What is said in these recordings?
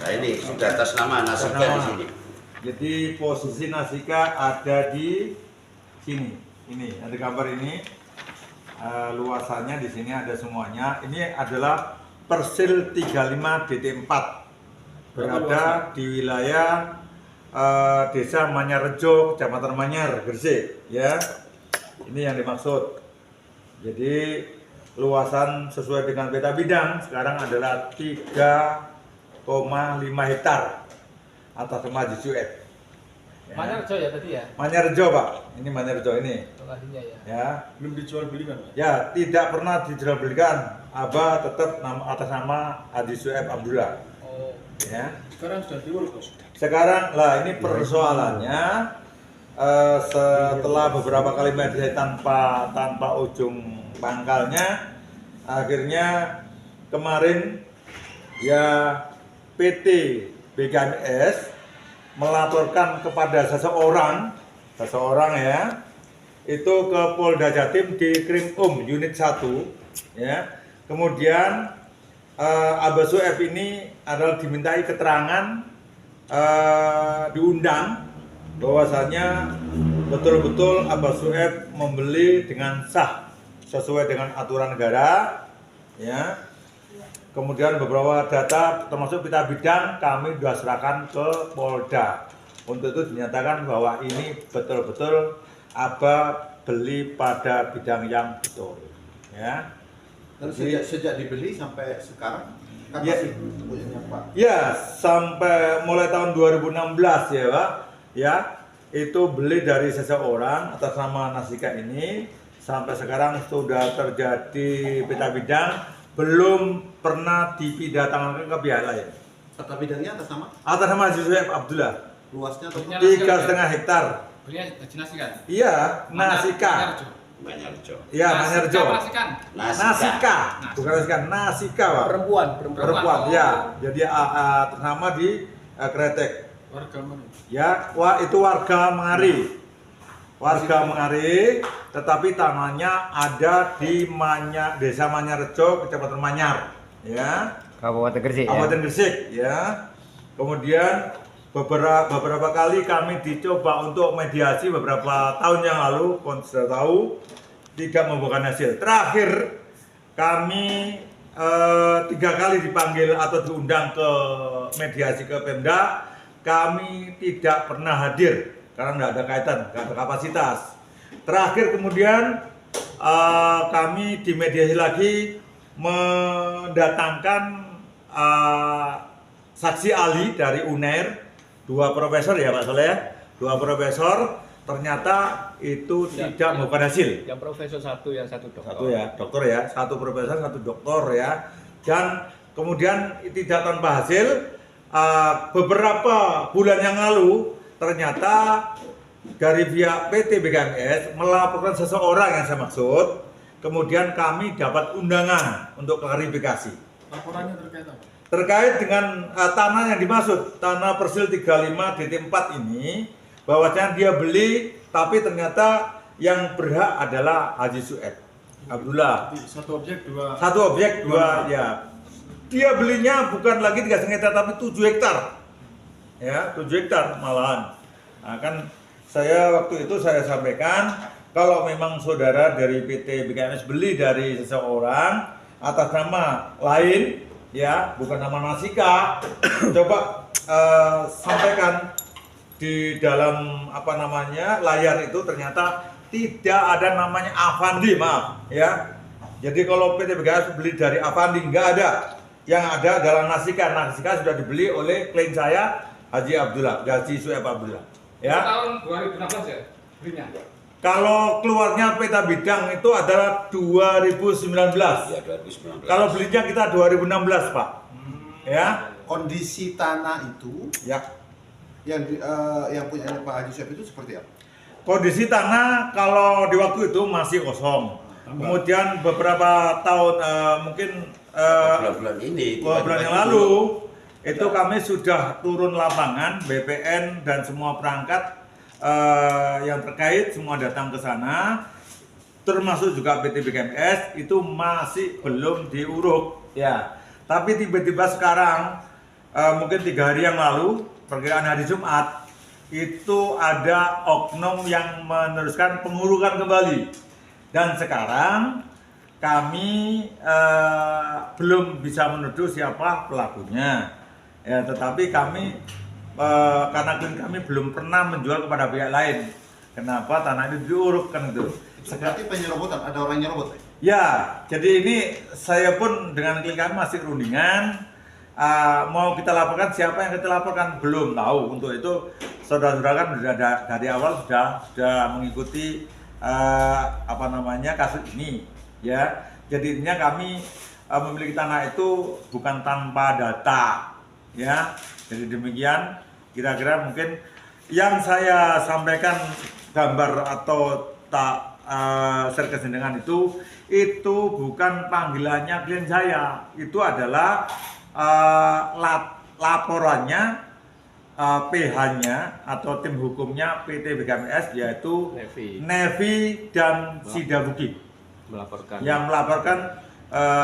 Nah ini sudah atas nama Nasika di sini. Jadi posisi Nasika ada di sini. Ini ada gambar ini. Luasannya di sini ada semuanya. Ini adalah Persil 35 DT4. Berada di wilayah Desa Manyarrejo, Kecamatan Manyar, Gresik, ya. Ini yang dimaksud. Jadi luasan sesuai dengan peta bidang sekarang adalah 3,5 hektar atas nama Haji Sueb. Ya. Manyarrejo ya tadi ya? Manyarrejo, Pak. Ini Manyarrejo ini. Lokasinya ya. Ya. Belum dijual belikan, Pak? Ya, tidak pernah dijual belikan. Abah tetap atas nama Haji Sueb Abdullah. Oh. Ya. Sekarang sudah dijual, Bos. Sekarang lah ini persoalannya setelah beberapa kali mediasi tanpa ujung pangkalnya, akhirnya kemarin ya PT BKMS melaporkan kepada seseorang ya, itu ke Polda Jatim di Krimum Unit 1 ya. Kemudian Abah Sueb ini adalah dimintai keterangan, diundang bahwasanya betul-betul Abah Sueb membeli dengan sah sesuai dengan aturan negara ya. Kemudian beberapa data termasuk peta bidang kami sudah serahkan ke Polda. Untuk itu dinyatakan bahwa ini betul-betul Abah beli pada bidang yang betul ya. Dan sejak dibeli sampai sekarang kan ya, masih punyanya Pak. Ya, sampai mulai tahun 2016 ya Pak. Ya, itu beli dari seseorang atas nama Nasika ini. Sampai sekarang sudah terjadi peta bidang, belum pernah dipindah-tangankan ke pihak lain. Peta bidangnya atas nama? Atas nama Haji Sueb Abdullah. Luasnya atau 3,5 hektar. Belinya dinasikan? Iya, Nasika. Manyarrejo. Iya, Manyarrejo. Nasika. Bukan Nasika, Nasika, Pak. Perempuan, ya. Jadi atas nama di Kretek. Warga mana? Ya, itu warga Mengari. Warga Mengari, tetapi tanahnya ada di Desa Manyarrejo, Kecamatan Manyar, ya. Kabupaten Gresik. Kabupaten Gresik, ya. Kemudian beberapa kali kami dicoba untuk mediasi beberapa tahun yang lalu, sudah tahu tidak membuahkan hasil. Terakhir kami 3 kali dipanggil atau diundang ke mediasi ke Pemda, kami tidak pernah hadir karena tidak ada kaitan, tidak ada kapasitas. Terakhir kemudian kami dimediasi lagi mendatangkan saksi ahli dari UNER, 2 profesor ya Pak Soleh, 2 profesor, ternyata itu tidak membuahkan hasil. Yang profesor 1, yang 1 dokter. Satu ya, dokter ya, 1 profesor, 1 dokter ya. Dan kemudian tidak tanpa hasil. Beberapa bulan yang lalu ternyata dari pihak PT BKMS melaporkan seseorang yang saya maksud. Kemudian kami dapat undangan untuk klarifikasi. Laporannya terkait apa? Terkait dengan tanah yang dimaksud, tanah Persil 35 DT4 ini, bahwasanya dia beli, tapi ternyata yang berhak adalah Haji Sueb Abdullah. Satu objek, 2. Satu objek, 2 ya. Dia belinya bukan lagi 3,5 hektar, tapi 7 hektar. Ya, 7 hektar malahan. Nah, kan saya waktu itu saya sampaikan, kalau memang saudara dari PT BKMS beli dari seseorang atas nama lain, ya bukan nama Nasika, coba sampaikan di dalam layar itu ternyata tidak ada namanya Avandi, maaf ya. Jadi kalau PT BKMS beli dari Avandi nggak ada, yang ada adalah Nasika. Nasika sudah dibeli oleh klien saya Haji Abdullah, Haji Sueb Abdullah. Ya. Tahun 2016 ya belinya. Kalau keluarnya peta bidang itu adalah 2019. Ya 2019. Kalau belinya kita 2016, Pak. Ya. Kondisi tanah itu Ya. yang punya Pak Haji Sueb itu seperti apa? Kondisi tanah kalau di waktu itu masih kosong. Kemudian beberapa tahun mungkin bulan ini. bulan yang lalu itu kami sudah turun lapangan, BPN dan semua perangkat yang terkait semua datang ke sana, termasuk juga PT BKMS itu masih belum diuruk ya. Tapi tiba-tiba sekarang mungkin 3 hari yang lalu, perkiraan hari Jumat, itu ada oknum yang meneruskan pengurukan kembali. Dan sekarang kami belum bisa menuduh siapa pelakunya. Ya, tetapi kami karena kami belum pernah menjual kepada pihak lain. Kenapa tanah ini diuruk kan itu? Berarti penyerobotan, ada orang nyerobot? Ya, jadi ini saya pun dengan klien kami masih rundingan. Mau kita laporkan, siapa yang kita laporkan belum tahu. Untuk itu saudara-saudara kan dari awal sudah mengikuti kasus ini, ya. Jadi intinya kami memiliki tanah itu bukan tanpa data, ya. Jadi demikian, kira-kira mungkin yang saya sampaikan gambar atau tak share kesenjangan itu bukan panggilannya klien saya, itu adalah laporannya PH-nya atau tim hukumnya PT BKMS, yaitu Nevi dan Sidabuki yang melaporkan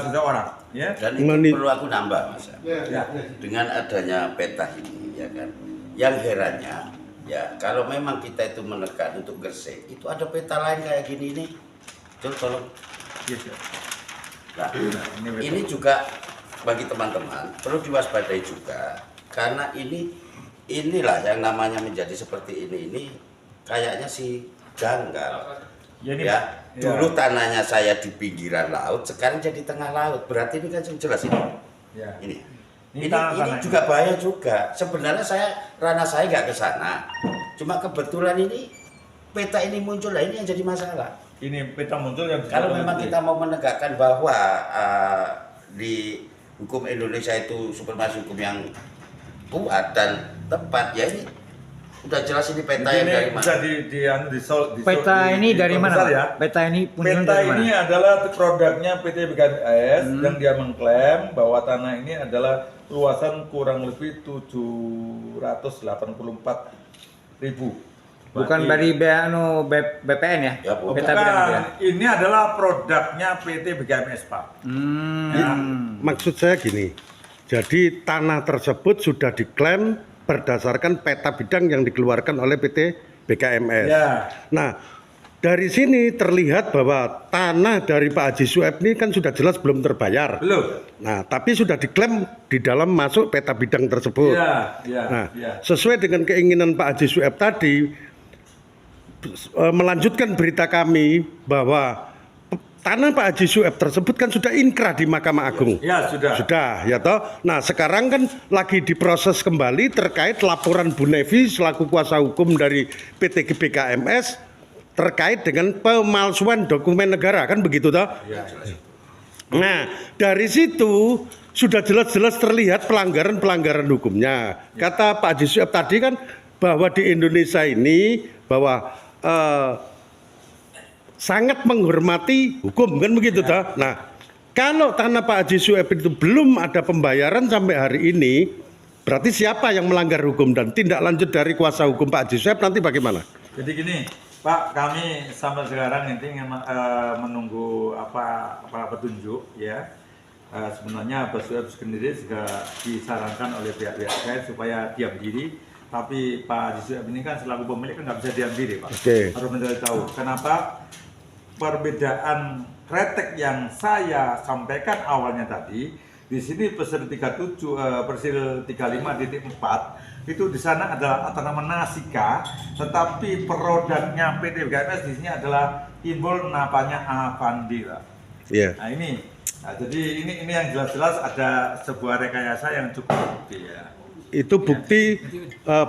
seseorang, ya. Dan itu perlu aku nambah, Mas. Ya. Dengan adanya peta ini, ya kan. Yang herannya, ya kalau memang kita itu menekan untuk Gresik, itu ada peta lain kayak gini nih. Tolong. Yes, ya. Nah, ini juga bagi teman-teman perlu diwaspadai juga, karena inilah yang namanya menjadi seperti ini kayaknya sih janggal. Ya, dulu tanahnya saya di pinggiran laut, sekarang jadi tengah laut. Berarti ini kan jelas ini. Ya. Ini juga bahaya juga. Sebenarnya ranah saya nggak ke sana. Cuma kebetulan ini peta ini muncul, lah ini yang jadi masalah. Ini peta muncul yang kalau memang kita mau menegakkan bahwa di hukum Indonesia itu supremasi hukum yang kuat dan tepat, ya ini udah jelas ini peta yang dari mana. Peta ini dari mana? Ya? Peta ini adalah produknya PT BKMS yang dia mengklaim bahwa tanah ini adalah luasan kurang lebih 784.000. Bukan dari BPN ya? Ya, bukan. Ini adalah produknya PT BKMS, Pak. Ya, maksud saya gini, jadi tanah tersebut sudah diklaim berdasarkan peta bidang yang dikeluarkan oleh PT BKMS. Ya. Nah, dari sini terlihat bahwa tanah dari Pak Haji Syuaib ini kan sudah jelas belum terbayar. Belum. Nah, tapi sudah diklaim di dalam masuk peta bidang tersebut. Sesuai dengan keinginan Pak Haji Syuaib tadi, melanjutkan berita kami bahwa tanah Pak Haji Syuaib tersebut kan sudah inkrah di Mahkamah Agung. Ya, sudah. Sudah, ya toh. Nah, sekarang kan lagi diproses kembali terkait laporan Bu Nevi selaku kuasa hukum dari PT BKMS terkait dengan pemalsuan dokumen negara, kan begitu toh? Ya. Nah, dari situ sudah jelas-jelas terlihat pelanggaran hukumnya. Kata Pak Haji Syuaib tadi kan bahwa di Indonesia ini bahwa sangat menghormati hukum, kan begitu toh. Nah, kalau tanah Pak Haji Syuaib itu belum ada pembayaran sampai hari ini, berarti siapa yang melanggar hukum, dan tindak lanjut dari kuasa hukum Pak Haji Syuaib nanti bagaimana? Jadi gini, Pak, kami sampai sekarang nanti menunggu apa petunjuk, ya. Sebenarnya Pak Syuaib sendiri juga disarankan oleh pihak-pihak terkait supaya diam diri. Tapi Pak Haji Syuaib ini kan selaku pemilik kan nggak bisa diam diri, Pak. Harus mencari tahu kenapa perbedaan kretek yang saya sampaikan awalnya tadi di sini persil 35.4 itu di sana adalah atas nama Nasika, tetapi produknya PT BKMS di sini adalah simbol namanya Avandi, Pak. Iya. Nah ini, jadi ini yang jelas-jelas ada sebuah rekayasa yang cukup bukti, ya. Itu bukti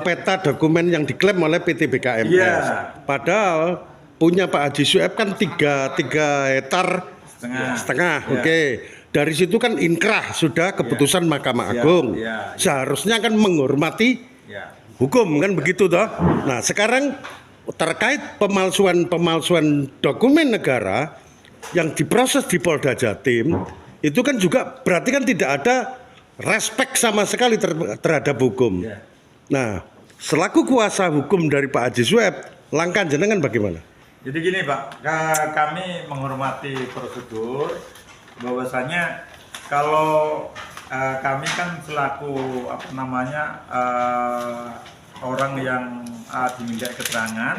peta dokumen yang diklaim oleh PT BKMS. Yeah. Padahal punya Pak Haji Syuaib kan 3 hektar setengah. Yeah. Oke. Dari situ kan inkrah sudah keputusan Mahkamah Agung. Seharusnya kan menghormati hukum, kan begitu toh. Nah, sekarang terkait pemalsuan dokumen negara yang diproses di Polda Jatim, itu kan juga berarti kan tidak ada respek sama sekali terhadap hukum. Nah, selaku kuasa hukum dari Pak Haji Syuaib, langkah jenengan bagaimana? Jadi gini, Pak, kami menghormati prosedur, bahwasanya kalau kami kan selaku apa namanya orang yang dimintai keterangan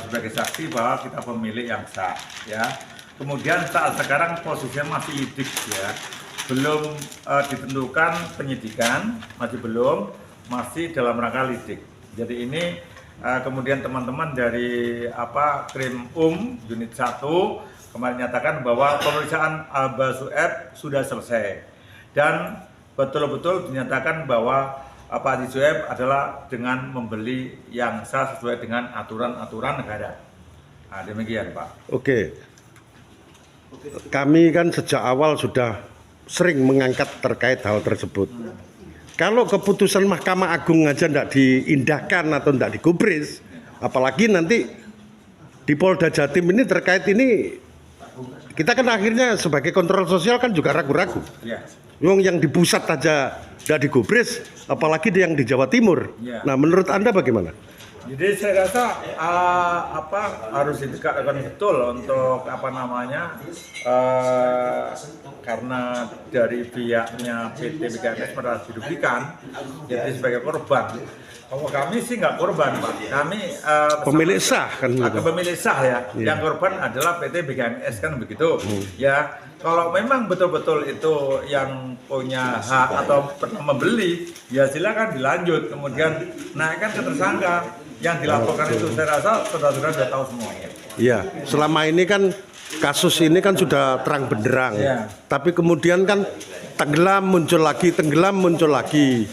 sebagai saksi bahwa kita pemilik yang sah, ya. Kemudian saat sekarang posisinya masih lidik, ya, belum ditentukan penyidikan, masih dalam rangka lidik. Jadi ini kemudian teman-teman dari Krim Unit 1 kemarin nyatakan bahwa pemeriksaan Abah Sueb sudah selesai dan betul-betul dinyatakan bahwa Pak Haji Sueb adalah dengan membeli yang sah sesuai dengan aturan-aturan negara. Nah, demikian Pak. Oke. Kami kan sejak awal sudah sering mengangkat terkait hal tersebut. Kalau keputusan Mahkamah Agung aja tidak diindahkan atau tidak digubris, apalagi nanti di Polda Jatim ini terkait ini, kita kan akhirnya sebagai kontrol sosial kan juga ragu-ragu. Ya. Yang di pusat aja tidak digubris, apalagi yang di Jawa Timur. Ya. Nah, menurut Anda bagaimana? Jadi saya rasa harus ditegakkan betul untuk karena dari pihaknya PT BKMS merasa dirugikan, jadi sebagai korban. Kalau kami sih nggak korban Pak, kami Pemilik sah kan? pemilik sah ya. Yang korban adalah PT BKMS kan begitu. Ya, kalau memang betul-betul itu yang punya hak atau pernah membeli, ya silakan dilanjut. Kemudian naikkan ke tersangka. Yang dilaporkan itu saya rasa saudara-saudara sudah tahu semuanya. Iya, selama ini kan kasus ini kan sudah terang benderang. Ya. Tapi kemudian kan tenggelam muncul lagi.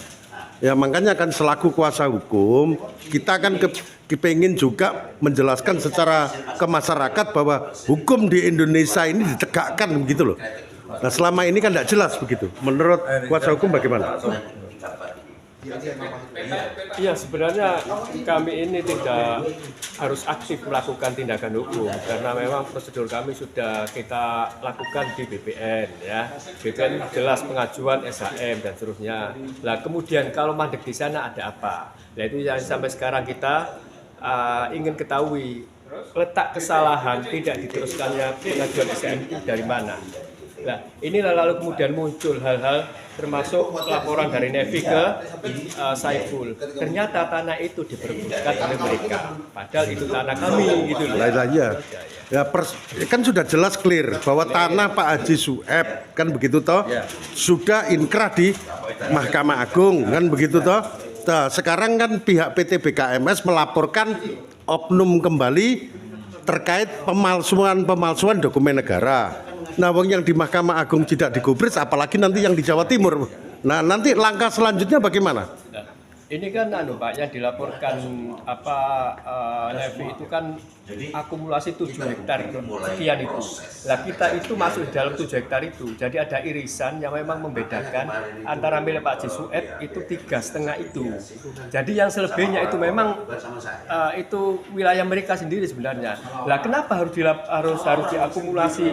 Ya makanya kan selaku kuasa hukum kita kan kepengin juga menjelaskan secara ke masyarakat bahwa hukum di Indonesia ini ditegakkan gitu loh. Nah selama ini kan tidak jelas begitu. Menurut kuasa hukum bagaimana? Iya, sebenarnya kami ini tidak harus aktif melakukan tindakan hukum karena memang prosedur kami sudah kita lakukan di BPN, ya. BPN jelas pengajuan SHM dan seterusnya. Nah, kemudian kalau mandek di sana ada apa? Nah, itu yang sampai sekarang kita ingin ketahui letak kesalahan tidak diteruskannya pengajuan SHM itu dari mana. Nah, inilah lalu kemudian muncul hal-hal termasuk laporan dari Nevi ke Saiful. Ternyata tanah itu diperebutkan oleh mereka, padahal itu tanah kami gitu loh. Ya, kan sudah jelas clear bahwa tanah Pak Haji Sueb kan begitu toh, sudah inkrah di Mahkamah Agung kan begitu toh. Nah, sekarang kan pihak PT BKMS melaporkan oknum kembali terkait pemalsuan dokumen negara. Nah, wong yang di Mahkamah Agung tidak digubris, apalagi nanti yang di Jawa Timur. Nah, nanti langkah selanjutnya bagaimana? Ini kan Pak yang dilaporkan Nevi itu kan akumulasi 7 hektar sekian itu. Lah kita itu masuk di dalam 7 hektar itu. Jadi ada irisan yang memang membedakan antara milik Pak Haji Sueb itu 3,5 itu. Jadi yang selebihnya itu memang itu wilayah mereka sendiri sebenarnya. Lah kenapa harus diakumulasi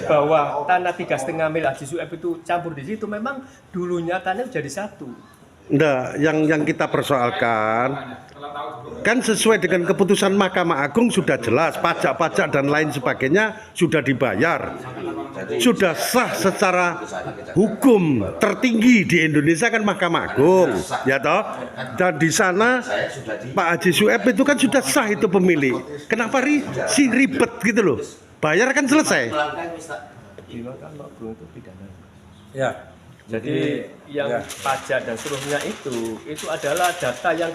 bahwa tanah 3,5 milik Haji Sueb itu campur di situ? Memang dulunya tanah jadi satu. Nah, yang kita persoalkan kan sesuai dengan keputusan Mahkamah Agung sudah jelas, pajak-pajak dan lain sebagainya sudah dibayar, sudah sah secara hukum tertinggi di Indonesia kan Mahkamah Agung, ya toh. Dan di sana Pak Haji Sueb itu kan sudah sah itu pemilik. Kenapa ribet gitu loh? Bayar kan selesai. Ya. Jadi yang pajak dan seluruhnya itu adalah data yang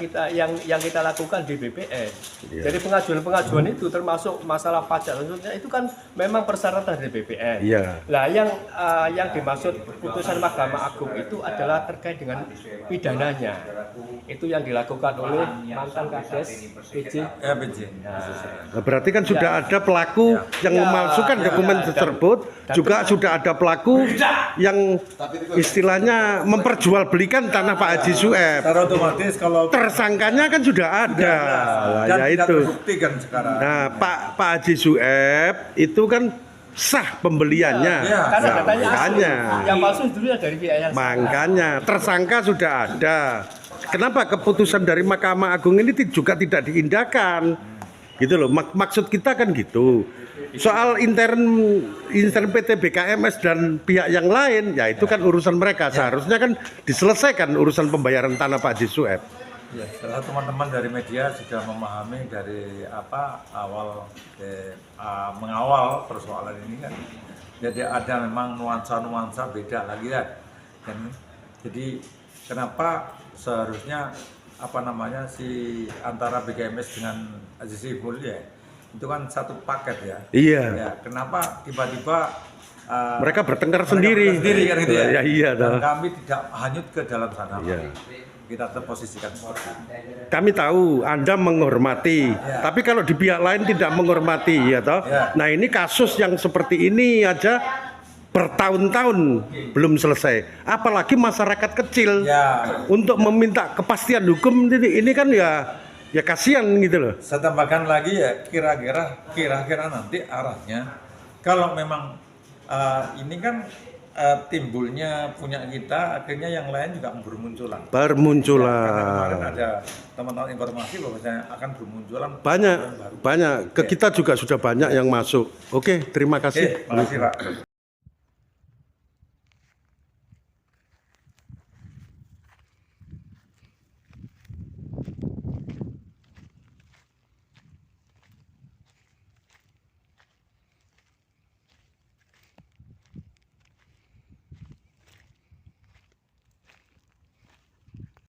kita lakukan di BPN. Jadi pengajuan itu termasuk masalah pajak dan seluruhnya itu kan memang persyaratan dari BPN. Nah, yang dimaksud putusan Mahkamah Agung itu adalah terkait dengan pidananya. Itu yang dilakukan oleh mantan Kades PJ. Nah, berarti kan sudah ada pelaku yang memalsukan dokumen tersebut, juga sudah ada pelaku yang istilahnya memperjualbelikan tanah Pak Haji Sueb. Secara otomatis kalau tersangkanya kan sudah ada, ya itu. Nah, Pak Haji Sueb itu kan sah pembeliannya. Karena katanya makanya yang palsu dulu dari pihak yang makanya tersangka sudah ada. Kenapa keputusan dari Mahkamah Agung ini juga tidak diindahkan? Gitu loh. Maksud kita kan gitu. Soal intern PT BKMS dan pihak yang lain, ya itu kan urusan mereka. Seharusnya kan diselesaikan urusan pembayaran tanah Pak Haji Sueb. Ya, setelah teman-teman dari media sudah memahami dari mengawal persoalan ini kan, jadi ada memang nuansa-nuansa beda lagi ya. Dan jadi kenapa seharusnya si antara BKMS dengan Haji Saiful ya itu kan satu paket ya. Iya. Ya, kenapa tiba-tiba Mereka bertengkar sendiri. kan gitu ya. Ya, iya Dan toh. kami tidak hanyut ke dalam sana. Iya. Kita terposisikan seperti itu. Kami tahu Anda menghormati, tapi kalau di pihak lain tidak menghormati, ya toh. Ya. Nah ini kasus yang seperti ini aja bertahun-tahun belum selesai. Apalagi masyarakat kecil Ya, untuk meminta kepastian hukum ini kan ya kasihan gitu loh. saya tambahkan lagi ya kira-kira nanti arahnya kalau memang ini kan timbulnya punya kita, akhirnya yang lain juga bermunculan. Karena kemarin ada teman-teman informasi bahwasanya akan bermunculan Banyak ke kita juga sudah banyak yang masuk. Oke, terima kasih. Terima kasih Pak.